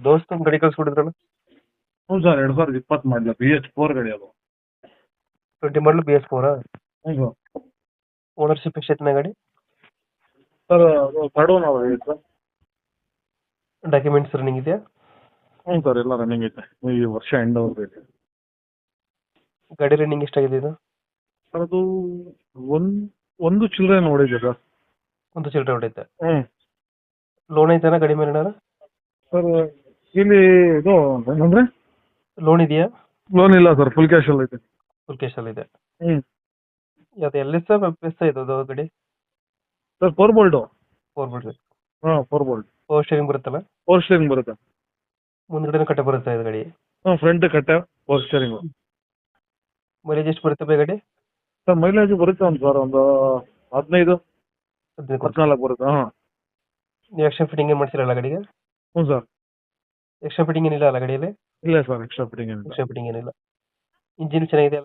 ದೋಸ್ತ ಒಂದು ಗಾಡಿ ಕಳ್ಸ್ಕೊಟ್ಟಿದ್ರಲ್ಲ. ಹ್ಞೂ ಸರ್ 2020 ಮಾಡಲ BH4 ಗಾಡಿ ಅದು. 20 ಮಾಡಲು BS4. ಹ್ಞೂ ಸರ್. ಓನರ್ಶಿಪ್ ಎಷ್ಟೈತೆ ಗಾಡಿ? ಸರ್ ಅದು ಥರ್ಡ್ ಓನರ್ ಆಗೈತೆ ಸರ್. ಡಾಕ್ಯುಮೆಂಟ್ಸ್ ರನ್ನಿಂಗ್ ಇದೆಯಾ? ಹ್ಞೂ ಸರ್ ಎಲ್ಲ ರನ್ನಿಂಗ್ ಐತೆ, ಈ ವರ್ಷ ಎಂಡ್ ಐತೆ. ಗಾಡಿ ರನ್ನಿಂಗ್ ಎಷ್ಟಾಗಿದೆ ಇದು? ಸರ್ ಅದು ಒಂದು ಚಿಲ್ಲರೆ ನೋಡಿದೆ ಸರ್. ಒಂದು ಚಿಲ್ಲರೆ ಹೊಡೈತೆ. ಹ್ಞೂ ಲೋನ್ ಐತೆನಾ ಗಾಡಿ ಮೇಲೆ ಏನಾರ? ಸರ್ ಇಲ್ಲಿ ಇದು ಏನಂದ್ರೆ ಲೋನ್ ಇದೆಯಾ? ಲೋನ್ ಇಲ್ಲ ಸರ್, ಫುಲ್ ಕ್ಯಾಶಲ್ಲಿ ಐತೆ. ಫುಲ್ ಕ್ಯಾಶಲ್ಲಿ ಇದೆ. ಹ್ಞೂ ಅದು LS ಪ್ಲಸ್ ಇದು ಗಾಡಿ? Sir 4 Bolt. 4 ಬಿಡ್ರಿ. ಹಾಂ 4 ಬೋಲ್ಟ್. ಪವರ್ ಸ್ಟೇರಿಂಗ್ ಬರುತ್ತಲ್ಲ? ಪವರ್ ಸ್ಟೇರಿಂಗ್ ಬರುತ್ತೆ. ಮುಂದ್ಗಡೆ ಕಟ್ಟೆ ಬರುತ್ತೆ ಇದು ಗಾಡಿ? ಹಾಂ ಫ್ರಂಟ್ ಕಟ್ಟೆ ಪವರ್ ಸ್ಟೇರಿಂಗು. ಮೈಲೇಜ್ ಎಷ್ಟು ಬರುತ್ತೆ ಬೈ ಗಾಡಿ? ಸರ್ ಮೈಲೇಜ್ ಬರುತ್ತೆ ಒಂದು 15 14 ಬರುತ್ತೆ. ಹಾಂ ನೀವು ಎಕ್ಸ್ಟ್ರಾ ಫಿಟ್ಟಿಂಗ್ ಏನು ಮಾಡ್ಸಿರಲ್ಲ ಗಾಡಿಗೆ? ಹ್ಞೂ ಸರ್. ಎಕ್ಸ್ಟ್ರಾ ಫಿಟ್ಟಿಂಗ್ ಏನಿಲ್ಲ ಅಲ್ಲ ಗಾಡಿಯಲ್ಲಿ? ಇಲ್ಲ ಸರ್ ಎಕ್ಸ್ಟ್ರಾ ಫಿಟ್ಟಿಂಗ್ ಏನಿಲ್ಲ. ಎಕ್ಸ್ಟ್ರಾ ಫಿಟ್ಟಿಂಗ್ ಏನಿಲ್ಲ. ಇಂಜಿನ್ ಚೆನ್ನಾಗಿದೆ?